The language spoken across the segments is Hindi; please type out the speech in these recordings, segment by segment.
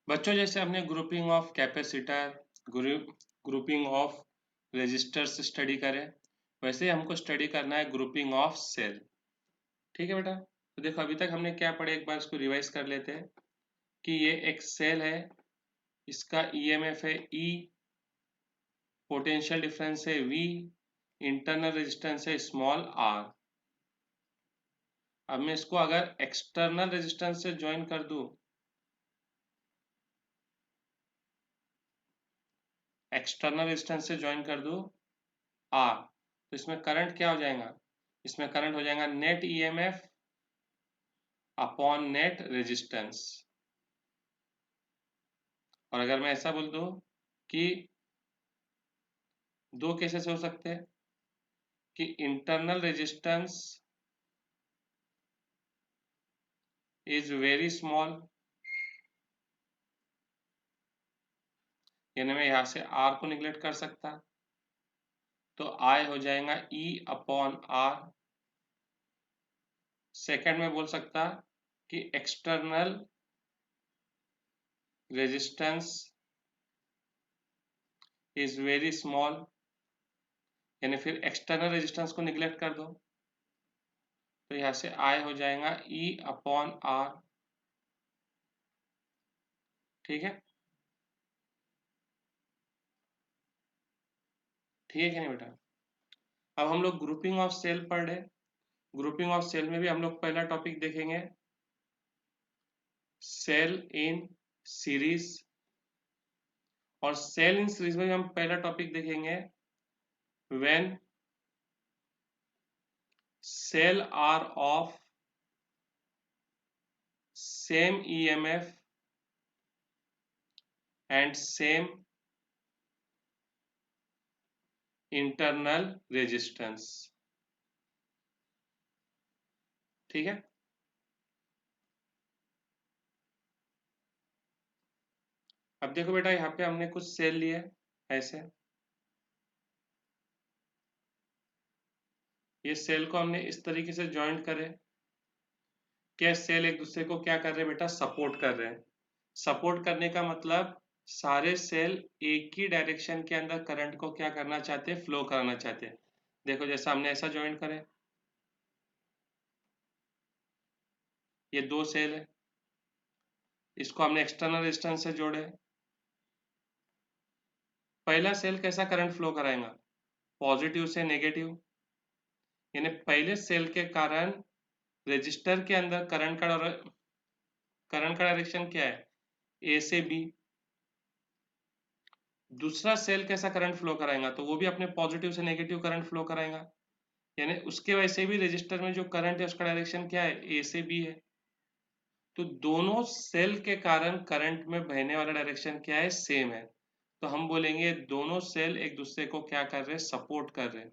बच्चों जैसे हमने grouping of capacitor, grouping of resistors study करे, वैसे ही हमको स्टडी करना है ग्रुपिंग ऑफ सेल। ठीक है बेटा, तो देखो अभी तक हमने क्या पढ़े, एक बार इसको रिवाइज कर लेते हैं कि ये एक सेल है, इसका ईएमएफ है ई, पोटेंशियल डिफरेंस है वी, इंटरनल रेजिस्टेंस है स्मॉल आर। अब मैं इसको अगर एक्सटर्नल रेजिस्टेंस से ज्वाइन कर दूं, एक्सटर्नल रेजिस्टेंस से ज्वाइन कर दूं आर, तो इसमें करंट क्या हो जाएगा, इसमें करंट हो जाएगा net EMF upon net resistance. और अगर मैं ऐसा बोल दूं कि दो केसेस हो सकते हैं कि internal resistance is very small, यानी मैं यहां से आर को निगलेक्ट कर सकता, तो आई हो जाएगा ई अपॉन आर। सेकेंड में बोल सकता कि external resistance is very small, यानी फिर एक्सटर्नल रेजिस्टेंस को निगलेक्ट कर दो, तो यहां से आई हो जाएगा ई अपॉन आर। ठीक है, ठीक है नहीं बेटा। अब हम लोग ग्रुपिंग ऑफ सेल पढ़ रहे, ग्रुपिंग ऑफ सेल में भी हम लोग पहला टॉपिक देखेंगे सेल इन सीरीज, और सेल इन सीरीज में हम पहला टॉपिक देखेंगे when cell are of same EMF and same internal resistance. ठीक है, अब देखो बेटा यहाँ पे हमने कुछ सेल लिए ऐसे, ये सेल को हमने इस तरीके से ज्वाइंट करे, क्या सेल एक दूसरे को क्या कर रहे हैं बेटा, सपोर्ट कर रहे हैं। सपोर्ट करने का मतलब सारे सेल एक ही डायरेक्शन के अंदर करंट को क्या करना चाहते हैं, फ्लो कराना चाहते हैं। देखो जैसा हमने ऐसा ज्वाइंट करे, ये दो सेल है, इसको हमने एक्सटर्नल रेजिस्टेंस से जोड़े। पहला सेल कैसा करंट फ्लो कराएगा, पॉजिटिव से नेगेटिव, यानी पहले सेल के कारण रजिस्टर के अंदर करंट का डायरेक्शन क्या है, ए से बी। दूसरा सेल कैसा करंट फ्लो कराएगा, तो वो भी अपने पॉजिटिव से नेगेटिव करंट फ्लो कराएगा, यानी उसके वजह से भी रजिस्टर में जो करंट है उसका डायरेक्शन क्या है, ए से बी है। तो दोनों सेल के कारण करंट में बहने वाला डायरेक्शन क्या है, सेम है। तो हम बोलेंगे दोनों सेल एक दूसरे को क्या कर रहे हैं, सपोर्ट कर रहे हैं।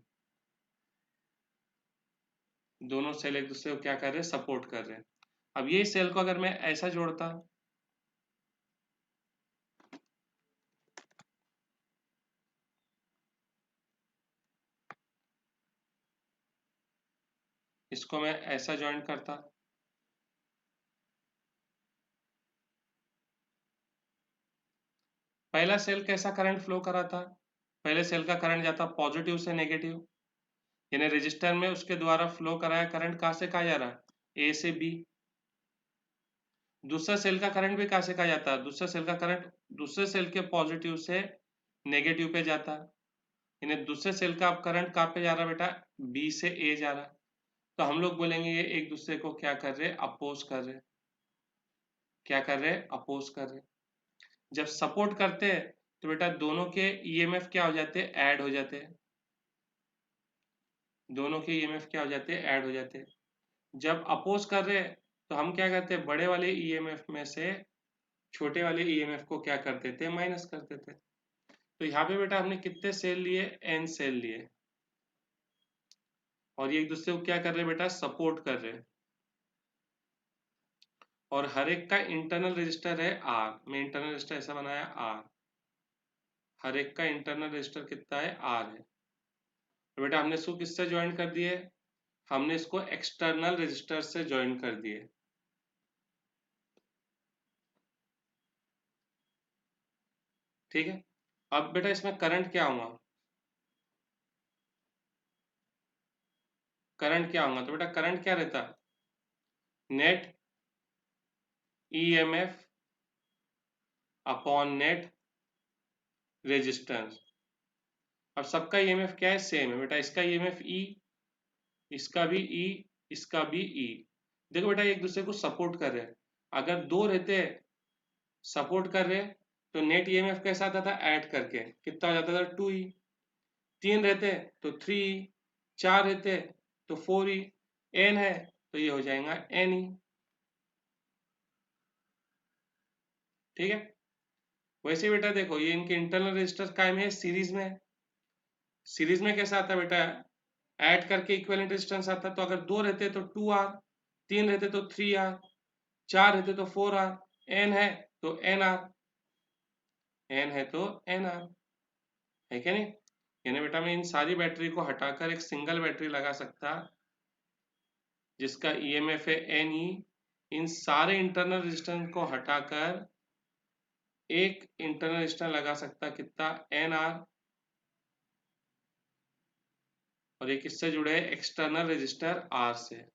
दोनों सेल एक दूसरे को क्या कर रहे हैं, सपोर्ट कर रहे हैं। अब ये सेल को अगर मैं ऐसा जोड़ता, इसको मैं ऐसा ज्वाइन करता, पहला सेल कैसा करंट फ्लो करा था, पहले सेल का करंट जाता पॉजिटिव से नेगेटिव, यानी रजिस्टर में उसके द्वारा फ्लो कराया करंट कहाँ से कहा जा रहा है, ए से बी। दूसरा सेल का करंट भी कहाँ से कहा जाता है, दूसरा सेल का करंट दूसरे सेल के पॉजिटिव से नेगेटिव पे जाता है, यानी दूसरे सेल का अब करंट कहाँ पे जा रहा है बेटा, बी से ए जा रहा है। तो हम लोग बोलेंगे ये एक दूसरे को क्या कर रहे हैं, अपोज कर रहे हैं। क्या कर रहे हैं, अपोज कर रहे हैं। जब सपोर्ट करते हैं तो बेटा दोनों के ईएमएफ क्या हो जाते हैं, ऐड हो जाते हैं। दोनों के ईएमएफ क्या हो जाते हैं, ऐड हो जाते हैं। जब अपोज कर रहे हैं तो हम क्या करते हैं, बड़े वाले ईएमएफ में से छोटे वाले ईएमएफ को क्या कर देते हैं, माइनस कर देते हैं। तो यहाँ पे बेटा हमने कितने सेल लिए, एन सेल लिए, और ये एक दूसरे को क्या कर रहे हैं बेटा, सपोर्ट कर रहे हैं। और हर एक का इंटरनल रजिस्टर है आर, मैं इंटरनल रजिस्टर ऐसा बनाया आर, हर एक का इंटरनल रजिस्टर कितना है, आर है। तो बेटा हमने इसको किससे ज्वाइन कर दिए, हमने इसको एक्सटर्नल रजिस्टर से ज्वाइन कर दिए। ठीक है। अब बेटा इसमें करंट क्या होगा, करंट क्या होगा, तो बेटा करंट क्या रहता, net EMF upon net resistance. अब सबका ईएमएफ क्या है, सेम है बेटा, इसका ईएमएफ ई, इसका भी ई, इसका भी ई। देखो बेटा एक दूसरे को सपोर्ट कर रहे हैं, अगर दो रहते सपोर्ट कर रहे तो नेट ईएमएफ कैसा आता था, ऐड करके कितना हो जाता था, 2e। तीन रहते तो 3e, चार रहते तो 4e, एन है तो ये हो जाएगा एन ई। ठीक है। वैसे बेटा देखो ये इनके इंटरनल रजिस्टर कायम है, सीरीज में है। सीरीज में कैसा आता है बेटा, ऐड करके इक्विवेलेंट रेजिस्टेंस आता है, तो अगर दो रहते तो 2r, तीन रहते तो 3r, चार रहते तो 4r, एन है तो एन आर, एन है तो एन आर, है क्या नहीं। यानी बेटा मैं इन सारी बैटरी को हटाकर एक सिंगल बैटरी लगा सकता जिसका ईएमएफ है एन ई, इन सारे इंटरनल रेजिस्टेंस को हटाकर एक इंटरनल रेजिस्टेंस लगा सकता कितना, एन आर, और एक इससे जुड़े एक्सटर्नल रजिस्टर आर से।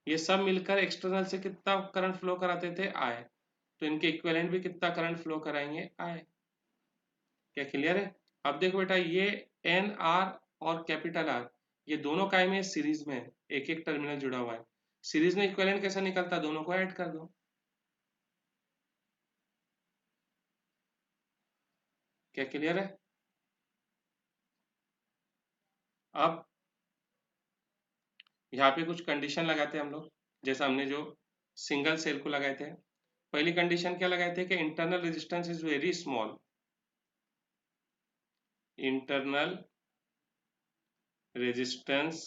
ये सब मिलकर एक्सटर्नल से कितना करंट फ्लो कराते थे, आई, तो इनके इक्विवेलेंट भी कितना करंट फ्लो कराएंगे, आई। क्या क्लियर है। अब देखो बेटा ये एन आर और कैपिटल आर ये दोनों काय में सीरीज में, एक एक टर्मिनल जुड़ा हुआ है, सीरीज में इक्विवेलेंट कैसा निकलता, दोनों को ऐड कर दो। क्या क्लियर है। अब यहाँ पे कुछ कंडीशन लगाते हैं हम लोग, जैसा हमने जो सिंगल सेल को लगाए थे। पहली कंडीशन क्या लगाए थे कि internal resistance is very small, internal resistance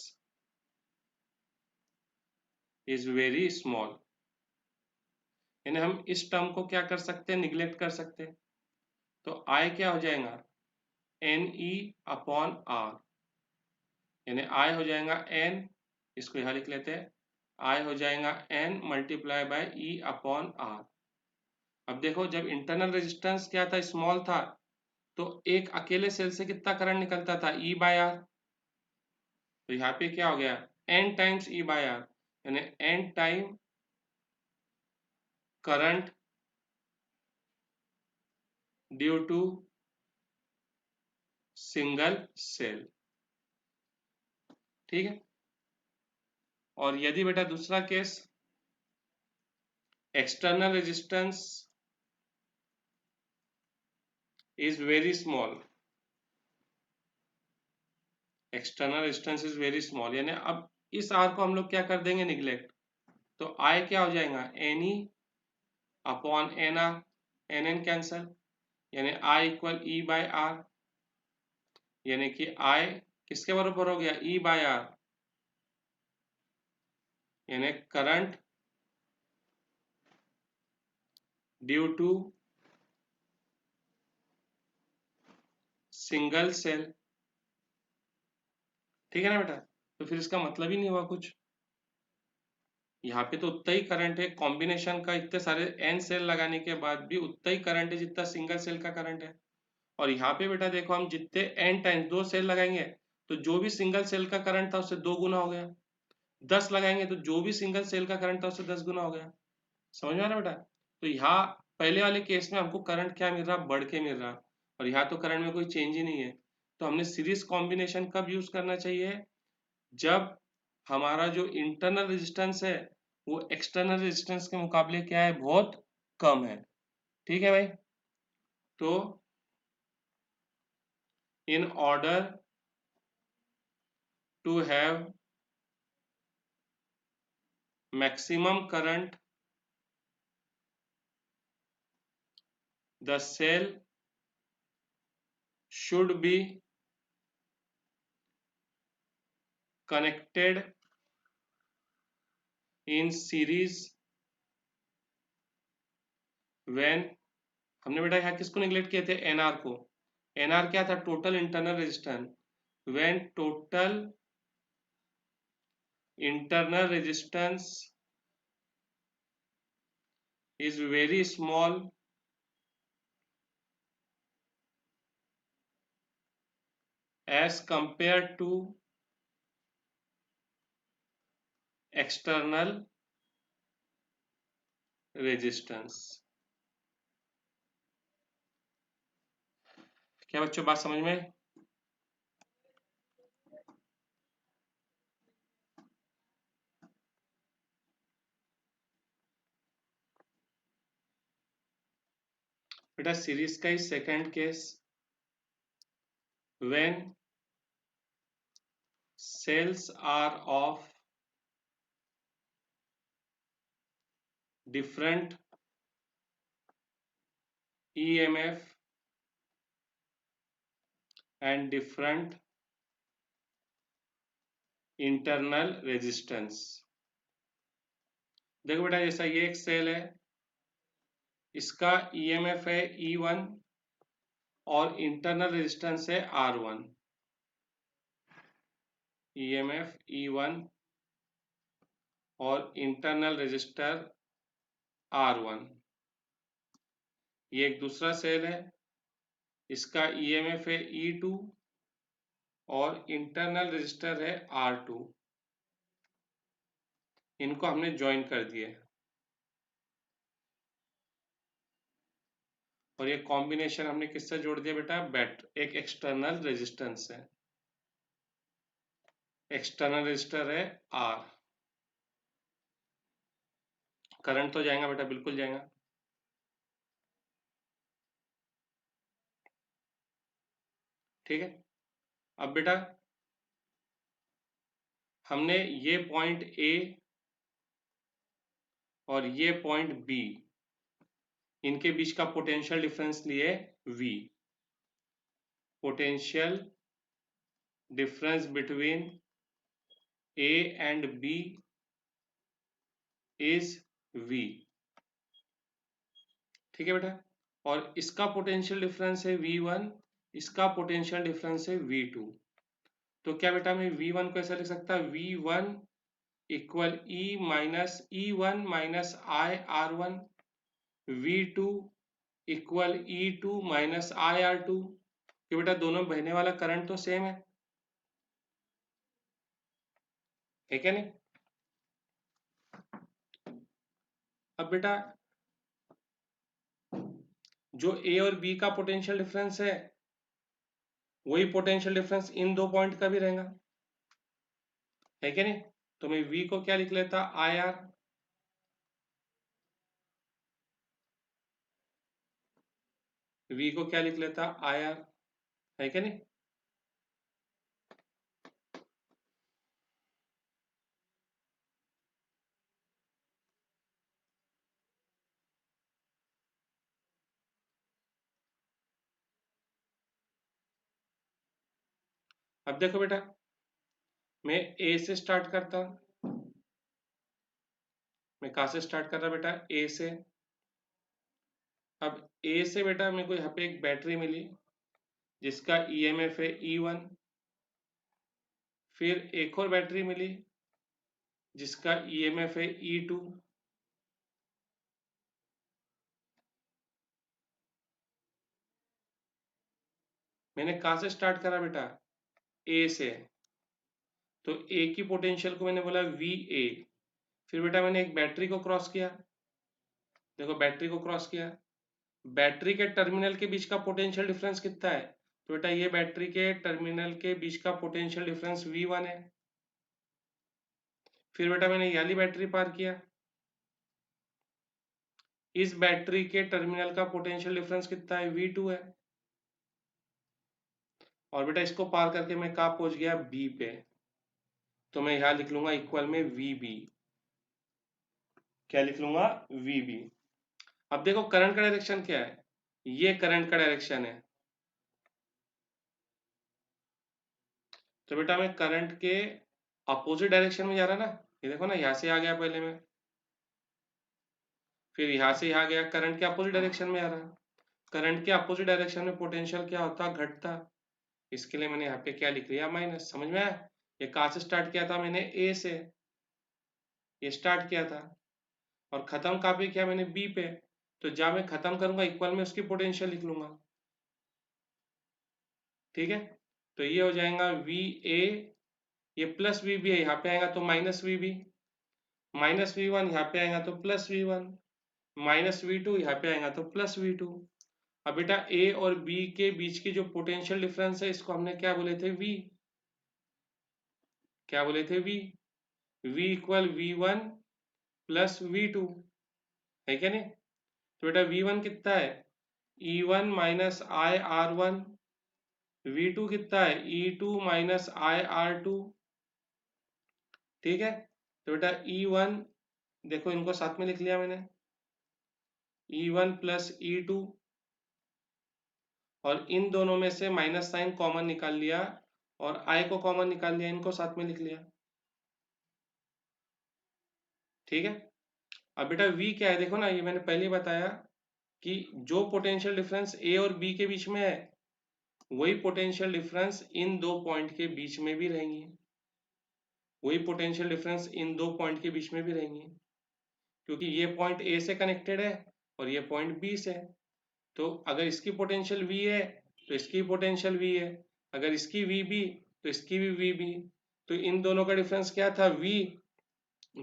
is very small. यानी हम इस टर्म को क्या कर सकते हैं, निग्लेक्ट कर सकते हैं। तो आई क्या हो जाएगा, एन ई अपॉन आर, यानी आई हो जाएगा एन, इसको यहाँ लिख लेते हैं, आई हो जाएगा N multiply by E upon R. अब देखो जब इंटरनल रेजिस्टेंस क्या था, स्मॉल था, तो एक अकेले सेल से कितना करंट निकलता था, ई बाय आर। तो यहाँ पे क्या हो गया, N times E by R, यानी N time current due to single cell. ठीक है। और यदि बेटा दूसरा केस, external resistance is very small, external resistance is very small, यानी अब इस आर को हम लोग क्या कर देंगे, निग्लेक्ट। तो आई क्या हो जाएगा, N E upon N R, N N cancel, यानी I equal E by R, यानी कि आई किसके बराबर हो गया, ई बाय आर, यानी current due to single cell. ठीक है ना बेटा, तो फिर इसका मतलब ही नहीं हुआ कुछ। यहाँ पे तो उतना ही करंट है, कॉम्बिनेशन का इतने सारे एन सेल लगाने के बाद भी उतना ही करंट है जितना सिंगल सेल का करंट है। और यहाँ पे बेटा देखो हम जितने एन टाइम्स दो सेल लगाएंगे तो जो भी सिंगल सेल का करंट था उससे 2 गुना हो गया, 10 लगाएंगे तो जो भी सिंगल सेल का करंट था उससे 10 गुना हो गया। समझ में आ रहा बेटा। तो यहाँ पहले वाले केस में हमको करंट क्या मिल रहा, बढ़ के मिल रहा, और यहाँ तो करंट में कोई चेंज ही नहीं है। तो हमने सीरीज कॉम्बिनेशन कब यूज करना चाहिए, जब हमारा जो इंटरनल रेजिस्टेंस है वो एक्सटर्नल रेजिस्टेंस के मुकाबले क्या है, बहुत कम है। ठीक है भाई। तो in order to have maximum current the cell should be connected in series when, हमने बेटा यहाँ किसको निगलेक्ट किए थे, एनआर को। एनआर क्या था, total internal resistance, when total internal resistance is very small as compare to external resistance. क्या बच्चों बात समझ में? बेटा सीरीज का ही second case, when cells are of different EMF and different internal resistance। देखो बेटा जैसा ये एक सेल है, इसका EMF है E1 और इंटरनल रेजिस्टेंस है R1। EMF E1 और इंटरनल रेजिस्टर R1। ये एक दूसरा सेल है, इसका EMF है E2 और इंटरनल रेजिस्टर है R2। इनको हमने ज्वाइन कर दिए और ये कॉम्बिनेशन हमने किससे जोड़ दिया बेटा? एक एक्सटर्नल रेजिस्टेंस है, एक्सटर्नल रेजिस्टर है R। करंट तो जाएगा बेटा, बिल्कुल जाएगा। ठीक है, अब बेटा हमने ये पॉइंट A और ये पॉइंट B, इनके बीच का पोटेंशियल डिफरेंस लिए V। Potential difference between A and B is V। ठीक है बेटा, और इसका पोटेंशियल डिफरेंस है V1, इसका पोटेंशियल डिफरेंस है V2। तो क्या बेटा मैं V1 को ऐसा लिख सकता है, V1 equal E1 minus IR1, V2 equal E2 minus IR2। कि बेटा दोनों में बहने वाला करंट तो सेम है क्या नहीं? अब बेटा जो A और B का पोटेंशियल डिफरेंस है, वही पोटेंशियल डिफरेंस इन दो पॉइंट का भी रहेगा, है क्या नहीं? तो मैं V को क्या लिख लेता, IR। V को क्या लिख लेता, IR, है क्या नहीं? अब देखो बेटा, मैं A से स्टार्ट करता, मैं कहाँ से स्टार्ट कर रहा बेटा? A से। अब A से बेटा मेरे को यहाँ पे एक बैटरी मिली जिसका EMF है E1। फिर एक और बैटरी मिली जिसका EMF है E2। मैंने कहाँ से स्टार्ट करा बेटा? A से। तो A की पोटेंशियल को मैंने बोला VA। फिर बेटा मैंने एक बैटरी को क्रॉस किया, देखो बैटरी को क्रॉस किया, बैटरी के टर्मिनल के बीच का पोटेंशियल डिफरेंस कितना है? तो बेटा ये बैटरी के टर्मिनल के बीच का पोटेंशियल डिफरेंस V1 है। फिर बेटा मैंने ये वाली बैटरी पार किया, इस बैटरी के टर्मिनल का पोटेंशियल डिफरेंस कितना है? V2 है। और बेटा इसको पार करके मैं कहाँ पहुंच गया? B पे। तो मैं यहाँ लिख लूंगा इक्वल में VB। क्या लिख लूंगा? VB। अब देखो करंट का डायरेक्शन क्या है, ये करंट का डायरेक्शन है। तो बेटा मैं करंट के अपोजिट डायरेक्शन में जा रहा ना, ये देखो ना, यहाँ से आ गया पहले मैं, फिर यहाँ से यहाँ गया, करंट के अपोजिट डायरेक्शन में आ रहा। करंट के अपोजिट डायरेक्शन में पोटेंशियल क्या होता? घटता। इसके लिए मैंने यहाँ पे क्या लिख लिया? माइनस। समझ में आया? ये कहाँ से स्टार्ट किया था मैंने? A से ये स्टार्ट किया था और खत्म कहाँ पे किया मैंने? B पे। तो जहाँ मैं खत्म करूंगा इक्वल में उसकी पोटेंशियल लिख लूंगा। ठीक है, तो ये हो जाएगा वी ए, ये प्लस वी बी है, यहाँ पे आएगा तो minus V B, minus V one यहाँ पे आएगा तो plus V one, minus V two यहाँ पे आएगा तो प्लस वी टू। अब बेटा ए और बी के बीच की जो पोटेंशियल डिफरेंस है इसको हमने क्या बोले थे, वी, क्या बोले थे, V equal V one plus V two, है क्या नहीं। तो बेटा वी वन कितना है, E one minus I R one, V two कितना है, E two minus I R two, ठीक है। तो बेटा ई वन, देखो इनको साथ में लिख लिया मैंने, E one plus E two, और इन दोनों में से माइनस साइन कॉमन निकाल लिया और आई को कॉमन निकाल लिया, इनको साथ में लिख लिया, ठीक है। अब बेटा v क्या है, देखो ना, ये मैंने पहले ही बताया कि जो पोटेंशियल डिफरेंस a और b के बीच में है वही पोटेंशियल डिफरेंस इन दो पॉइंट के बीच में भी रहेंगी, वही पोटेंशियल डिफरेंस इन दो पॉइंट के बीच में भी रहेंगी, क्योंकि ये पॉइंट a से कनेक्टेड है और ये पॉइंट b से। तो अगर इसकी पोटेंशियल v है तो इसकी पोटेंशियल v है, अगर इसकी vb तो इसकी भी vb, तो इन दोनों का डिफरेंस क्या था, v,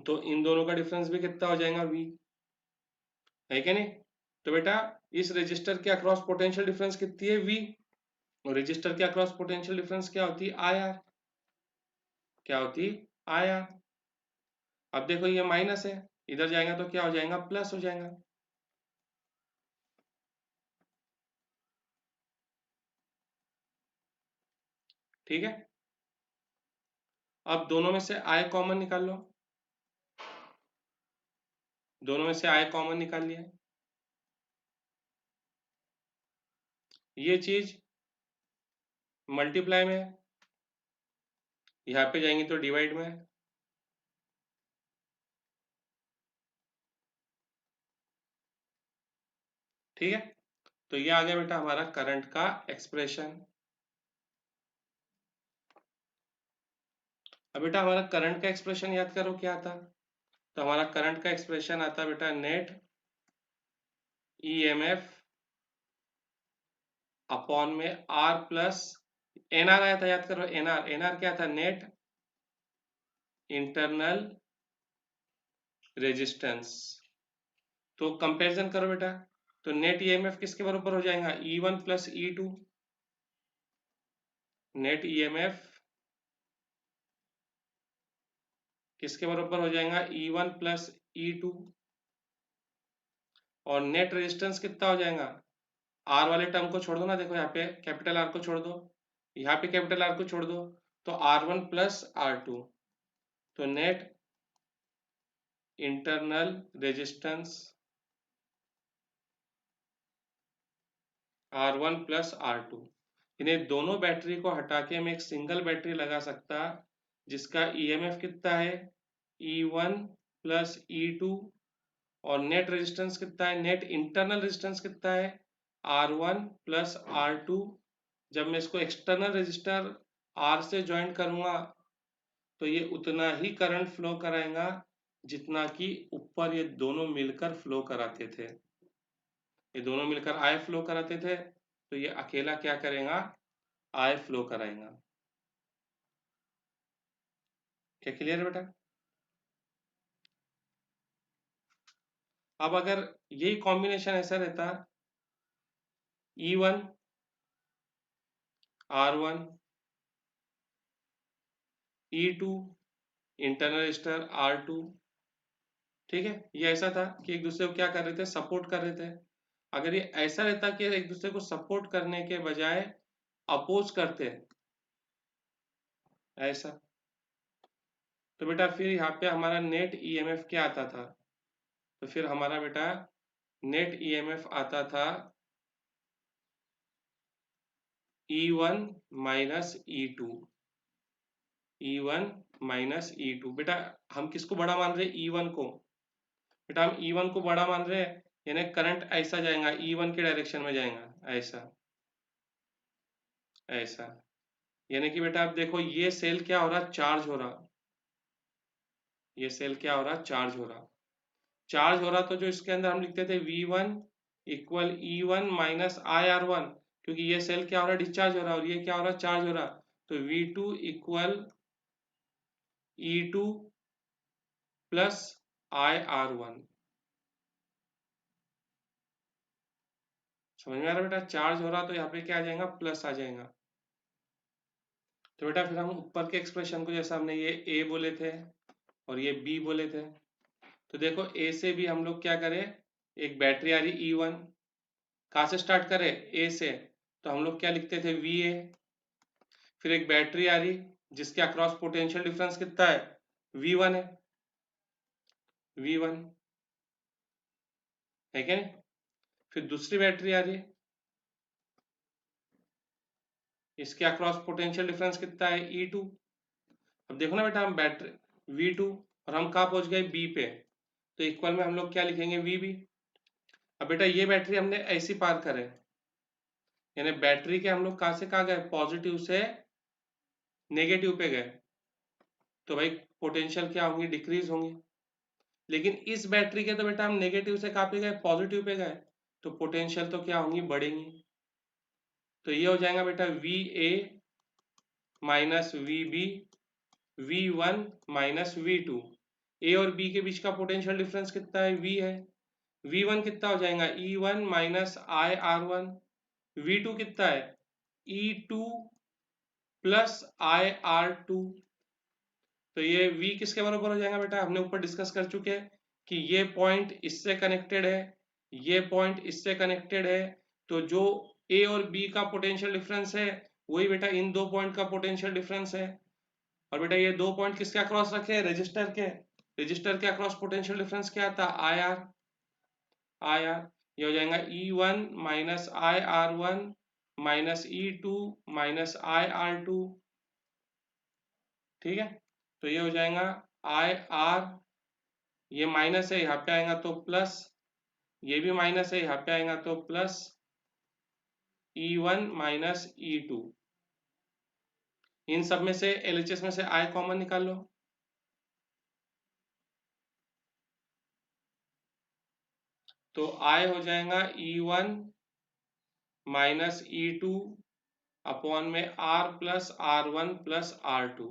तो इन दोनों का डिफरेंस भी कितना हो जाएगा, v, है क्या नहीं। तो बेटा इस रजिस्टर के अक्रॉस पोटेंशियल डिफरेंस कितनी है, v, और रजिस्टर के अक्रॉस पोटेंशियल डिफरेंस क्या होती है, आई आर, क्या होती है, आई आर। अब देखो ये माइनस है, इधर जाएगा तो क्या हो जाएगा, प्लस हो जाएगा, ठीक है। अब दोनों में से आई कॉमन निकाल लो, दोनों में से आई कॉमन निकाल लिया, ये चीज मल्टीप्लाई में, यहाँ पे जाएंगे तो डिवाइड में, ठीक है। तो ये आ गया बेटा हमारा करंट का एक्सप्रेशन। अब बेटा हमारा करंट का एक्सप्रेशन याद करो क्या आता, तो हमारा करंट का एक्सप्रेशन आता बेटा नेट ईएमएफ अपॉन में आर प्लस एन आर आया था, याद करो, एन आर, एन आर क्या था, नेट इंटरनल रेजिस्टेंस। तो कंपैरिजन करो बेटा, तो नेट ईएमएफ किसके बराबर हो जाएगा, E one plus E two, net EMF किसके बराबर हो जाएगा, E one plus E two, और नेट रेजिस्टेंस कितना हो जाएगा, आर वाले टर्म को छोड़ दो ना, देखो यहाँ पे कैपिटल आर को छोड़ दो, यहाँ पे कैपिटल आर को छोड़ दो, तो R one plus R two, तो net internal resistance R one plus R two. इन्हें दोनों बैटरी को हटा के मैं एक सिंगल बैटरी लगा सकता जिसका ईएमएफ कितना है, E one plus E two, और नेट रेजिस्टेंस कितना है, नेट इंटरनल रेजिस्टेंस कितना है, R one plus R two. जब मैं इसको एक्सटर्नल रेजिस्टर आर से ज्वाइन करूंगा तो ये उतना ही करंट फ्लो कराएगा जितना कि ऊपर ये दोनों मिलकर फ्लो कराते थे, ये दोनों मिलकर आई फ्लो कराते थे, तो ये अकेला क्या करेगा, आई फ्लो कराएगा। क्या क्लियर है बेटा। अब अगर यही कॉम्बिनेशन ऐसा रहता, E one R one, E two internal resistor R two, ठीक है, ये ऐसा था कि एक दूसरे को क्या कर रहे थे, सपोर्ट कर रहे थे। अगर ये ऐसा रहता कि एक दूसरे को सपोर्ट करने के बजाय अपोज करते, ऐसा, तो बेटा फिर यहाँ पे हमारा नेट ईएमएफ क्या आता था, तो फिर हमारा बेटा नेट ईएमएफ आता था E one minus E two, E one minus E two. बेटा हम किसको बड़ा मान रहे हैं, ई वन को, बेटा हम ई वन को बड़ा मान रहे हैं, यानी करंट ऐसा जाएगा, ई वन के डायरेक्शन में जाएगा, ऐसा, ऐसा, यानी कि बेटा आप देखो ये सेल क्या हो रहा, चार्ज हो रहा, ये सेल क्या हो रहा, चार्ज हो रहा, चार्ज हो रहा, तो जो इसके अंदर हम लिखते थे V one equal E one minus I R one, क्योंकि ये सेल क्या हो रहा है, डिस्चार्ज हो रहा है, और ये क्या हो रहा है, चार्ज हो रहा है, तो V2 equal E2 plus IR1। समझ में आ रहा है बेटा? चार्ज हो रहा तो यहाँ पे क्या आ जाएगा, प्लस आ जाएगा। तो बेटा फिर हम ऊपर के एक्सप्रेशन को, जैसा हमने ये ए बोले थे और ये बी बोले थे, तो देखो ए से भी हम लोग क्या करें, एक बैटरी आ रही E1, कहाँ से स्टार्ट करें, ए से, तो हम लोग क्या लिखते थे, VA। फिर एक बैटरी आ रही जिसके अक्रॉस पोटेंशियल डिफरेंस कितना है, V1 है, V1 है क्या नहीं। फिर दूसरी बैटरी आ रही है, इसके अक्रॉस पोटेंशियल डिफरेंस कितना है, E2। अब देखो ना बेटा, हम बैटरी V2 और हम कहाँ पहुंच गए, B पे, तो इक्वल में हम लोग क्या लिखेंगे, VB। अब बेटा ये बैटरी हमने ऐसी पार करे, यानी बैटरी के हम लोग कहाँ से कहाँ गए, पॉजिटिव से नेगेटिव पे गए, तो भाई पोटेंशियल क्या होंगी, डिक्रीज होंगी। लेकिन इस बैटरी के तो बेटा हम नेगेटिव से कहाँ पे गए, पॉजिटिव पे गए, तो पोटेंशियल तो क्या होंगी, बढ़ेंगी। तो ये हो जाएगा बेटा VA minus VB, V1 minus V2। ए और बी के बीच का पोटेंशियल डिफरेंस कितना है, V है। V1 कितना हो जाएगा, E1 माइनस IR1। V2 कितना है, E2 प्लस IR2। तो ये V किसके बराबर हो जाएगा बेटा, हमने ऊपर डिस्कस कर चुके हैं कि ये पॉइंट इससे कनेक्टेड है, ये पॉइंट इससे कनेक्टेड है, तो जो ए और बी का पोटेंशियल डिफरेंस है वही बेटा इन दो पॉइंट का पोटेंशियल डिफरेंस है। और बेटा ये दो पॉइंट किसके अक्रॉस रखे हैं, रजिस्टर के, रजिस्टर के अक्रॉस पोटेंशियल डिफरेंस क्या आता है, IR। ये हो जाएगा E1 minus IR1 minus E2 minus IR2। ठीक है, तो ये हो जाएगा IR, ये माइनस है यहाँ पे आएगा तो प्लस, ये भी माइनस है यहाँ पे आएगा तो प्लस, E1 माइनस E2। इन सब में से LHS में से I कॉमन निकाल लो, तो I हो जाएगा E1 माइनस E2 अपॉन में R plus R1 plus R2।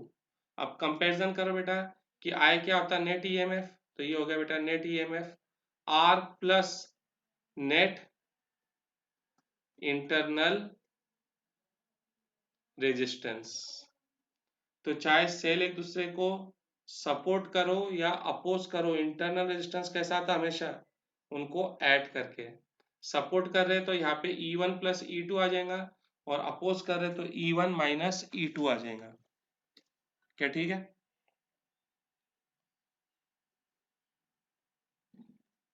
अब कंपैरिजन करो बेटा कि I क्या होता है, नेट EMF, तो ये हो गया बेटा net EMF, R plus net internal resistance. तो चाहे सेल एक दूसरे को सपोर्ट करो या अपोज करो, इंटरनल रेजिस्टेंस कैसा आता हमेशा, उनको ऐड करके। सपोर्ट कर रहे तो यहाँ पे E1 प्लस E2 आ जाएगा, और अपोज कर रहे तो E1 माइनस E2 आ जाएगा। क्या ठीक है?